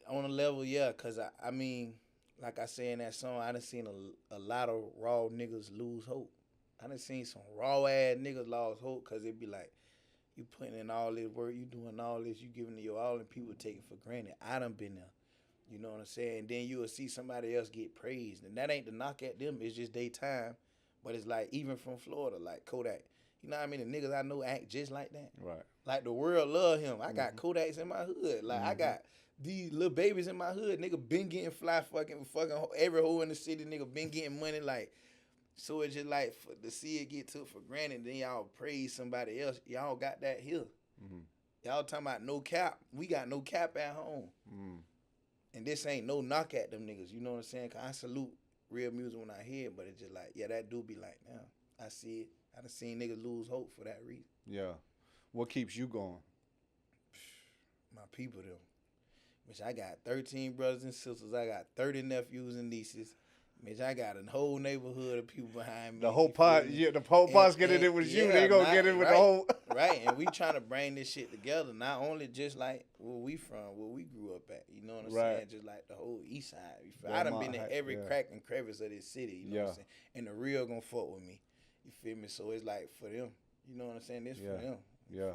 [SPEAKER 2] On a level, yeah, because I mean, like I say in that song, I done seen a lot of raw niggas lose hope. I done seen some raw ass niggas lose hope because it be like, you putting in all this work, you doing all this, you giving it your all, and people take it for granted. I done been there. You know what I'm saying? And then you will see somebody else get praised. And that ain't the knock at them, it's just their time. But it's like, even from Florida, like Kodak. You know what I mean? The niggas I know act just like that.
[SPEAKER 1] Right.
[SPEAKER 2] Like the world love him. I got Kodaks in my hood. Like I got these little babies in my hood. Nigga been getting fly fucking every hoe in the city. Nigga been getting money. Like, so it's just like to see it get took for granted. Then y'all praise somebody else. Y'all got that here.
[SPEAKER 1] Mm-hmm.
[SPEAKER 2] Y'all talking about no cap. We got no cap at home.
[SPEAKER 1] Mm.
[SPEAKER 2] And this ain't no knock at them niggas. You know what I'm saying? 'Cause I salute real music when I hear it, but it's just like, yeah, that do be like, damn, I see it. I done seen niggas lose hope for that reason.
[SPEAKER 1] Yeah. What keeps you going?
[SPEAKER 2] My people, them. Which I got 13 brothers and sisters. I got 30 nephews and nieces. Bitch, I got a whole neighborhood of people behind me.
[SPEAKER 1] The whole pot, the whole pot's getting it with you. They gonna get it with the whole.
[SPEAKER 2] Right, and we trying to bring this shit together. Not only just like where we from, where we grew up at. You know what I'm saying? Just like the whole east side. You feel? I done been in every crack and crevice of this city. You know what I'm saying? And the real gonna fuck with me. You feel me? So it's like for them. You know what I'm saying? This for them.
[SPEAKER 1] Yeah.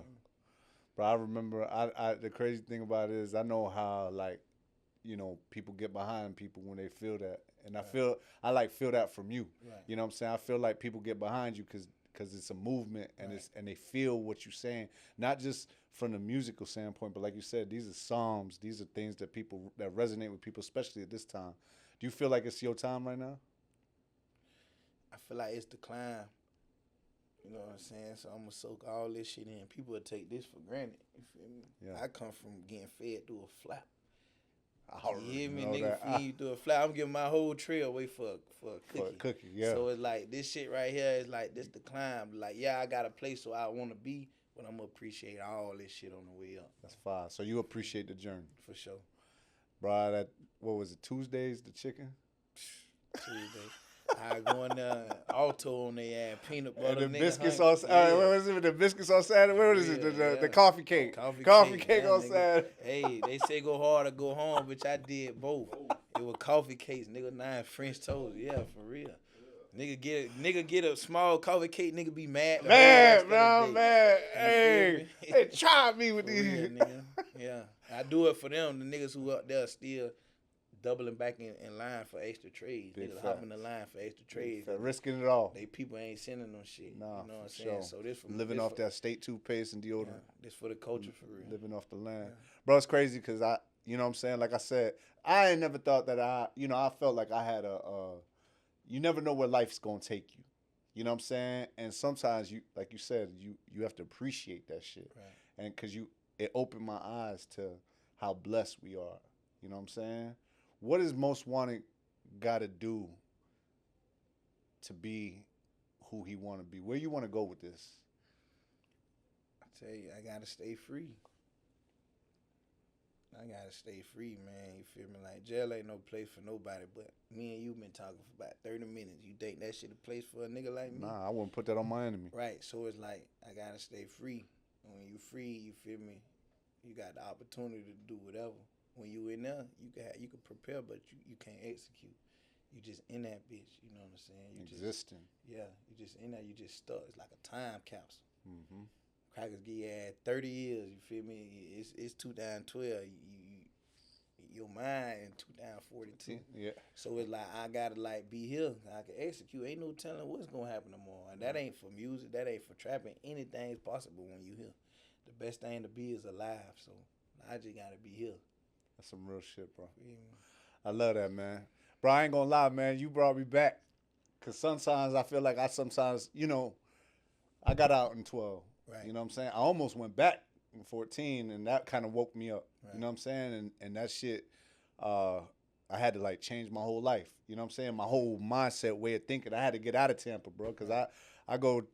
[SPEAKER 1] But I remember, I the crazy thing about it is I know how, like, you know, people get behind people when they feel that. And I feel that from you.
[SPEAKER 2] Right.
[SPEAKER 1] You know what I'm saying? I feel like people get behind you because it's a movement and and they feel what you're saying, not just from the musical standpoint, but like you said, these are psalms, these are things that resonate with people, especially at this time. Do you feel like it's your time right now?
[SPEAKER 2] I feel like it's the climb. You know what I'm saying? So I'm gonna soak all this shit in. People will take this for granted. You feel me?
[SPEAKER 1] Yeah.
[SPEAKER 2] I come from getting fed through a flap.
[SPEAKER 1] You
[SPEAKER 2] hear me, nigga? Feed you through a flap. I'm giving my whole trail away for a cookie.
[SPEAKER 1] For a cookie, yeah.
[SPEAKER 2] So it's like this shit right here is like this the climb. Like, yeah, I got a place where I want to be, but I'm gonna appreciate all this shit on the way up.
[SPEAKER 1] That's fine. So you appreciate the journey.
[SPEAKER 2] For sure.
[SPEAKER 1] Bro, what was it, Tuesdays, the chicken?
[SPEAKER 2] Tuesday. I go in there, alto on their ass, peanut butter.
[SPEAKER 1] And the biscuits on Saturday. What was it? The biscuits on Saturday? What is it? The coffee cake. Coffee cake on Saturday.
[SPEAKER 2] Hey, they say go hard or go home, bitch. I did both. It was coffee cakes, nigga. 9 French toast. Yeah, for real. Nigga get a small coffee cake. Nigga be mad.
[SPEAKER 1] Mad, bro, mad. Hey, they try me with these.
[SPEAKER 2] Real, nigga. Yeah, I do it for them. The niggas who up there still doubling back in line for extra trays. Niggas hopping the line for extra trays.
[SPEAKER 1] Risking it all.
[SPEAKER 2] They people ain't sending them shit.
[SPEAKER 1] Nah,
[SPEAKER 2] you know what I'm saying?
[SPEAKER 1] sure.
[SPEAKER 2] So this from
[SPEAKER 1] living off that state toothpaste and deodorant.
[SPEAKER 2] Yeah, this for the culture for real.
[SPEAKER 1] Living off the land. Yeah. Bro, it's crazy because you know what I'm saying? Like I said, I ain't never thought that I felt like I had you never know where life's going to take you. You know what I'm saying? And sometimes like you said, you have to appreciate that shit.
[SPEAKER 2] Right.
[SPEAKER 1] And because it opened my eyes to how blessed we are. You know what I'm saying? What does Mos Wanted got to do to be who he want to be? Where you want to go with this?
[SPEAKER 2] I tell you, I got to stay free. I gotta stay free, man. You feel me? Like jail ain't no place for nobody. But me and you been talking for about 30 minutes. You think that shit a place for a nigga like me?
[SPEAKER 1] Nah, I wouldn't put that on my enemy.
[SPEAKER 2] Right. So it's like I gotta stay free. When you free, you feel me? You got the opportunity to do whatever. When you in there, you can prepare, but you can't execute. You just in that bitch. You know what I'm saying? You
[SPEAKER 1] Existing.
[SPEAKER 2] Yeah. You just in there. You just stuck. It's like a time capsule.
[SPEAKER 1] Mm-hmm.
[SPEAKER 2] Crackers give you 30 years. You feel me? It's 2012. Your mind in 2042.
[SPEAKER 1] Yeah.
[SPEAKER 2] So it's like I gotta like be here. I can execute. Ain't no telling what's gonna happen tomorrow. And that ain't for music. That ain't for trapping. Anything's possible when you here. The best thing to be is alive. So I just gotta be here.
[SPEAKER 1] That's some real shit, bro.
[SPEAKER 2] Yeah.
[SPEAKER 1] I love that, man. Bro, I ain't gonna lie, man. You brought me back. Because sometimes I feel like I got out in 12.
[SPEAKER 2] Right.
[SPEAKER 1] You know what I'm saying? I almost went back in 14, and that kind of woke me up.
[SPEAKER 2] Right.
[SPEAKER 1] You know what I'm saying? And that shit, I had to, like, change my whole life. You know what I'm saying? My whole mindset, way of thinking. I had to get out of Tampa, bro, because I go,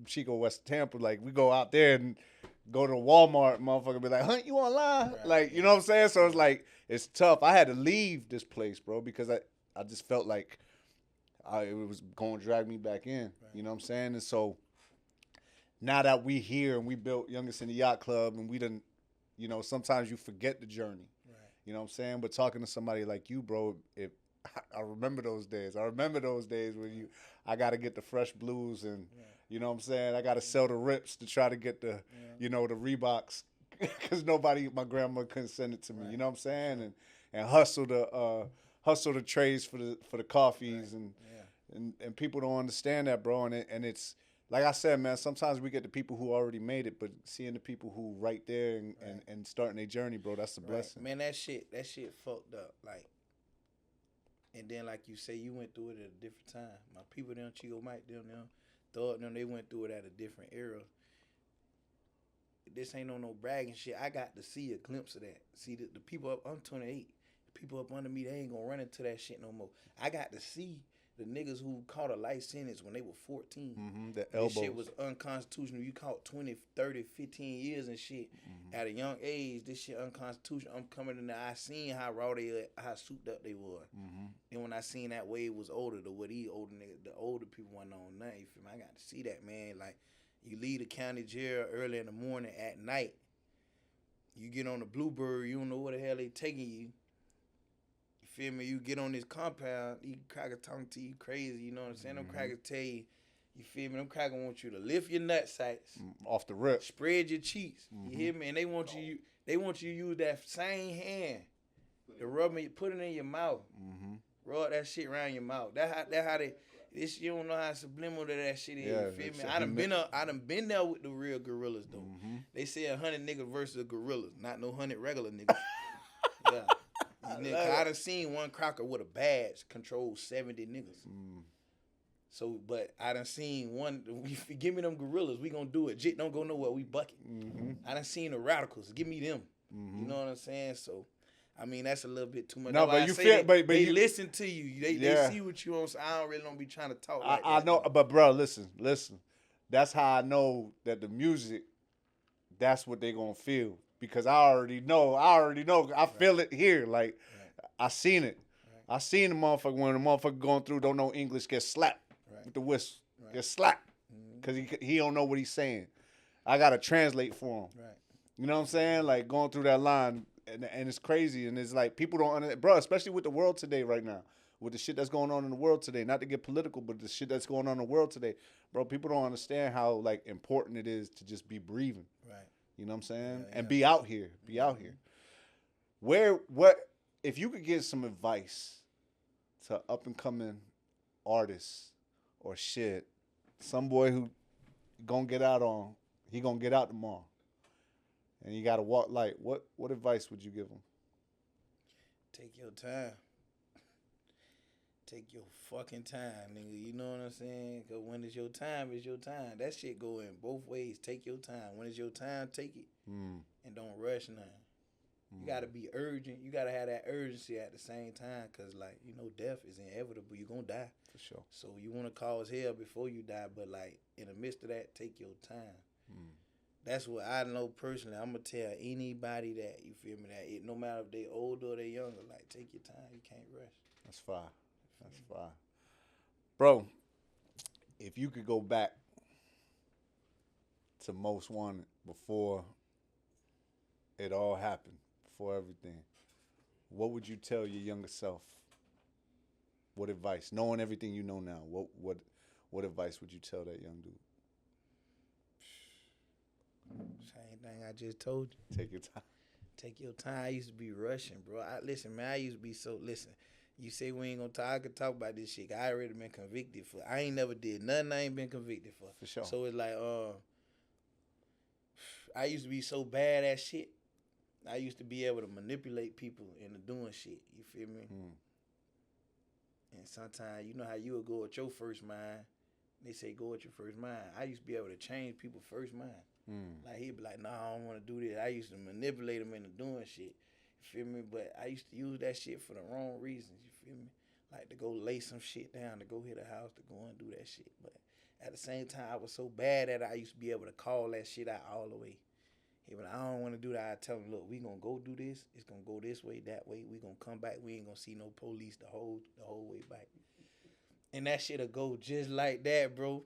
[SPEAKER 1] Chico, West Tampa, like, we go out there and go to Walmart, motherfucker be like, Hunt, you online?
[SPEAKER 2] Right.
[SPEAKER 1] Like, you know what I'm saying? So it's like, it's tough. I had to leave this place, bro, because I just felt like it was going to drag me back in. Right. You know what I'm saying? And so now that we here and we built Youngest in the Yacht Club and we done, sometimes you forget the journey. Right. You know what I'm saying? But talking to somebody like you, bro, I remember those days. I remember those days when I got to get the fresh blues and, you know what I'm saying? I got to sell the rips to try to get the, the Reeboks because my grandma couldn't send it to me. Right. You know what I'm saying? And hustle the trays for the coffees and people don't understand that, bro. And it's, like I said, man, sometimes we get the people who already made it, but seeing the people who right there and starting their journey, bro, that's the blessing.
[SPEAKER 2] Man, that shit fucked up. Like, and then like you say, you went through it at a different time. My people them, Chico Mike them, Thought them, they went through it at a different era. This ain't no bragging shit. I got to see a glimpse of that. See the people up, I'm 28. The people up under me, they ain't gonna run into that shit no more. I got to see the niggas who caught a life sentence when they were 14.
[SPEAKER 1] Mm-hmm, the elbows.
[SPEAKER 2] This shit was unconstitutional. You caught 20, 30, 15 years and shit at a young age. This shit unconstitutional. I'm coming in there. I seen how raw how souped up they were. Mm-hmm. And when I seen that Wade was older, the older people wasn't on nothing. You feel me? I got to see that, man. Like, you leave the county jail early in the morning, at night. You get on the Bluebird, you don't know where the hell they taking you. Feel me? You get on this compound, these crackers talking to you crazy, you know what I'm saying? Them crackers tell you feel me? Them crackers want you to lift your nut sights.
[SPEAKER 1] Off the rip.
[SPEAKER 2] Spread your cheeks. You hear me? And they want you to use that same hand to rub it, put it in your mouth. Rub that shit around your mouth. That how they, this, you don't know how subliminal that shit is.
[SPEAKER 1] Yeah,
[SPEAKER 2] you feel me? I done been there with the real gorillas though. They say 100 niggas versus gorillas, not no 100 regular niggas. Yeah. I done seen one cracker with a badge control 70 niggas. So, but I done seen one. Give me them gorillas, we gonna do it. Jit don't go nowhere, we bucket. I done seen the radicals. Give me them. You know what I'm saying? So, I mean, that's a little bit too much.
[SPEAKER 1] No, but you feel, but
[SPEAKER 2] they
[SPEAKER 1] you
[SPEAKER 2] listen to you. They see what you on. So I don't be trying to talk. Like
[SPEAKER 1] I
[SPEAKER 2] that.
[SPEAKER 1] know, but bro, listen. That's how I know that the music, that's what they gonna feel. Because I already know. I feel it here. Like, I seen it. I seen the motherfucker when the motherfucker going through, don't know English, get slapped with the whistle. Get slapped. Because he don't know what he's saying. I got to translate for him. You know what I'm saying? Like, going through that line, and it's crazy. And it's like, people don't understand. Bro, especially with the world today right now. With the shit that's going on in the world today. Not to get political, but the shit that's going on in the world today. Bro, people don't understand how, like, important it is to just be breathing. You know what I'm saying? And be out here. Be out here. If you could give some advice to up and coming artists or shit, some boy who gonna get out tomorrow, and you gotta walk light, what advice would you give him?
[SPEAKER 2] Take your time. Take your fucking time, nigga. You know what I'm saying? Because when it's your time, it's your time. That shit go in both ways. Take your time. When it's your time, take it. And don't rush nothing. You got to be urgent. You got to have that urgency at the same time because, like, death is inevitable. You're going to die.
[SPEAKER 1] For sure.
[SPEAKER 2] So you want to cause hell before you die, but, like, in the midst of that, take your time. That's what I know personally. I'm gonna tell anybody that, you feel me, that no matter if they older or they younger, like take your time. You can't rush.
[SPEAKER 1] That's fire. That's fire. Bro, if you could go back to Most Wanted before it all happened, before everything, what would you tell your younger self? What advice, knowing everything you know now, what advice would you tell that young dude?
[SPEAKER 2] Same thing I just told you.
[SPEAKER 1] Take your time.
[SPEAKER 2] Take your time. I used to be rushing, bro. Listen, man. I used to be so. Listen, you say we ain't gonna talk. I could talk about this shit. I already been convicted for. I ain't never did nothing. I ain't been convicted for.
[SPEAKER 1] For sure.
[SPEAKER 2] So it's like, I used to be so bad at shit. I used to be able to manipulate people into doing shit. You feel me? And sometimes, you know how you would go with your first mind. They say go with your first mind. I used to be able to change people's first mind. Like he'd be like, "Nah, I don't want to do this." I used to manipulate him into doing shit. You feel me? But I used to use that shit for the wrong reasons. You feel me? Like to go lay some shit down, to go hit a house, to go and do that shit. But at the same time, I was so bad at it, I used to be able to call that shit out all the way. He was like, "I don't want to do that." I tell him, "Look, we gonna go do this. It's gonna go this way, that way. We gonna come back. We ain't gonna see no police the whole way back." And that shit'll go just like that, bro.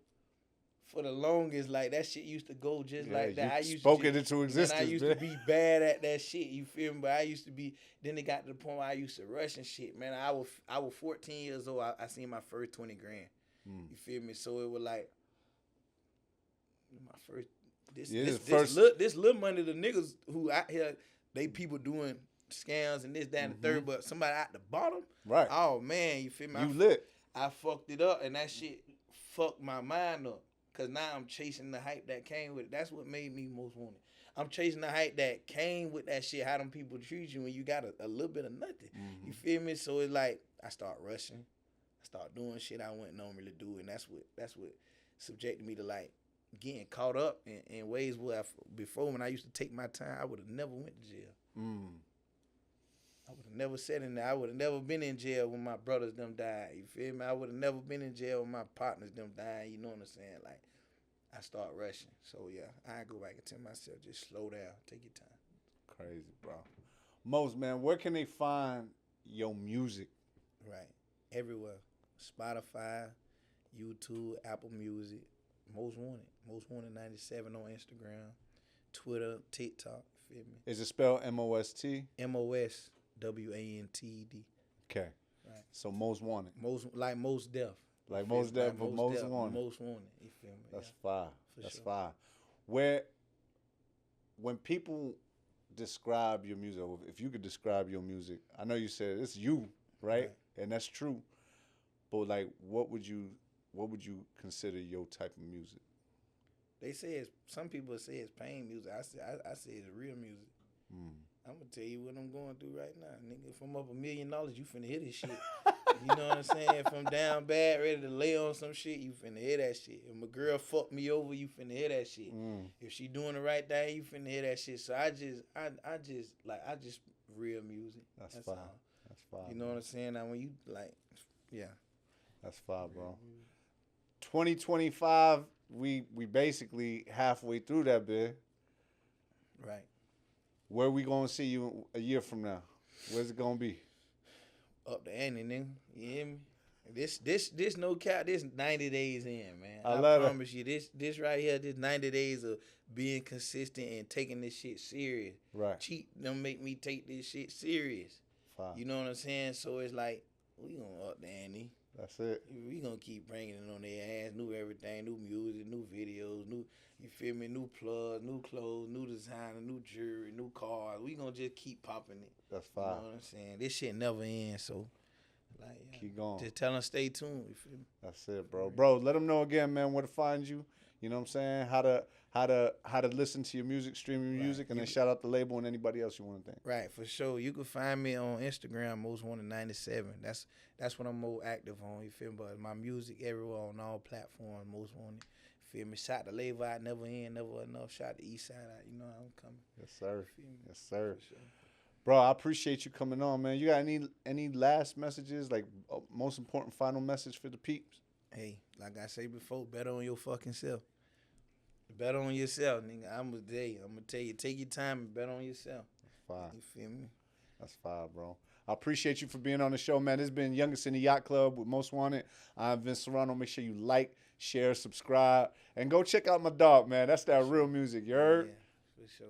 [SPEAKER 2] For the longest, like that shit used to go just like that.
[SPEAKER 1] You
[SPEAKER 2] I used
[SPEAKER 1] spoke
[SPEAKER 2] to
[SPEAKER 1] it into existence.
[SPEAKER 2] I used to be bad at that shit. You feel me? But I used to be. Then it got to the point where I used to rush and shit. Man, I was 14 years old. I seen my first 20 grand. You feel me? So it was like my first. This little money. The niggas who out here, they people doing scams and this, that, and the third. But somebody at the bottom,
[SPEAKER 1] right?
[SPEAKER 2] Oh man, you feel me?
[SPEAKER 1] You lit.
[SPEAKER 2] I fucked it up, and that shit fucked my mind up. Cause now I'm chasing the hype that came with it. That's what made me most wanted. I'm chasing the hype that came with that shit. How them people treat you when you got a little bit of nothing. You feel me? So it's like I start rushing, I start doing shit I wouldn't normally do, and that's what subjected me to like getting caught up in ways where before when I used to take my time, I would have never went to jail. I would have never sat in there. I would have never been in jail when my brothers them died. You feel me? I would have never been in jail when my partners them died. You know what I'm saying? Like, I start rushing. So, yeah, I go back and tell myself, just slow down. Take your time.
[SPEAKER 1] Crazy, bro. Mos, man, where can they find your music?
[SPEAKER 2] Right. Everywhere. Spotify, YouTube, Apple Music. Most Wanted. Most Wanted 97 on Instagram, Twitter, TikTok. Feel me?
[SPEAKER 1] Is it spelled MOST?
[SPEAKER 2] MOSWANTED.
[SPEAKER 1] Okay.
[SPEAKER 2] Right.
[SPEAKER 1] So Most Wanted.
[SPEAKER 2] Like most deaf.
[SPEAKER 1] Like most deaf, but most wanted.
[SPEAKER 2] Most wanted. You feel me?
[SPEAKER 1] That's fire. That's
[SPEAKER 2] sure.
[SPEAKER 1] fire. When people describe your music, or if you could describe your music, I know you said it's you, right? And that's true. But like, what would you consider your type of music?
[SPEAKER 2] They say some people say it's pain music. I say it's real music. I'm gonna tell you what I'm going through right now, nigga. If I'm up $1 million, you finna hear this shit. You know what I'm saying? If I'm down bad, ready to lay on some shit, you finna hear that shit. If my girl fucked me over, you finna hear that shit. If she doing the right thing, you finna hear that shit. So I just real music.
[SPEAKER 1] That's fire.
[SPEAKER 2] All.
[SPEAKER 1] That's fire.
[SPEAKER 2] You know what I'm saying? Now when you like, yeah.
[SPEAKER 1] That's fire, bro. 2025, we basically halfway through that bit.
[SPEAKER 2] Right.
[SPEAKER 1] Where we gonna see you a year from now? Where's it gonna be?
[SPEAKER 2] Up the ante, nigga. You hear me? This no cap. This 90 days in, man. I promise you, this right here, this 90 days of being consistent and taking this shit serious.
[SPEAKER 1] Right.
[SPEAKER 2] Cheat don't make me take this shit serious.
[SPEAKER 1] Fine.
[SPEAKER 2] You know what I'm saying? So it's like we gonna up the ante.
[SPEAKER 1] That's it.
[SPEAKER 2] We gonna keep bringing it on their ass. New everything, new music, new videos, new. You feel me? New plugs, new clothes, new designer, new jewelry, new cars. We gonna just keep popping it.
[SPEAKER 1] That's fine.
[SPEAKER 2] You know what I'm saying? This shit never ends, so like
[SPEAKER 1] keep going.
[SPEAKER 2] Just tell them stay tuned. You feel me?
[SPEAKER 1] That's it, bro. Bro, let them know again, man, where to find you. You know what I'm saying? How to listen to your music, stream your music, and then shout out the label and anybody else you want to thank.
[SPEAKER 2] Right, for sure. You can find me on Instagram, Mos Wanted 97. That's what I'm more active on. You feel me? But my music everywhere on all platforms, Mos Wanted. Feel me? Shout the label out, never end, never enough. Shout the East Side out. You know how I'm coming.
[SPEAKER 1] Yes, sir.
[SPEAKER 2] Feel me?
[SPEAKER 1] Yes, sir.
[SPEAKER 2] For sure.
[SPEAKER 1] Bro, I appreciate you coming on, man. You got any last messages, like most important final message for the peeps?
[SPEAKER 2] Hey, like I said before, better on your fucking self. Bet on yourself, nigga. I'm gonna tell you, take your time and bet on yourself.
[SPEAKER 1] Fine.
[SPEAKER 2] You feel me?
[SPEAKER 1] That's fine, bro. I appreciate you for being on the show, man. This has been Youngest in the Yacht Club with Most Wanted. I'm Vince Serrano. Make sure you like, share, subscribe, and go check out my dog, man. That's that real music. You heard?
[SPEAKER 2] Yeah, for sure.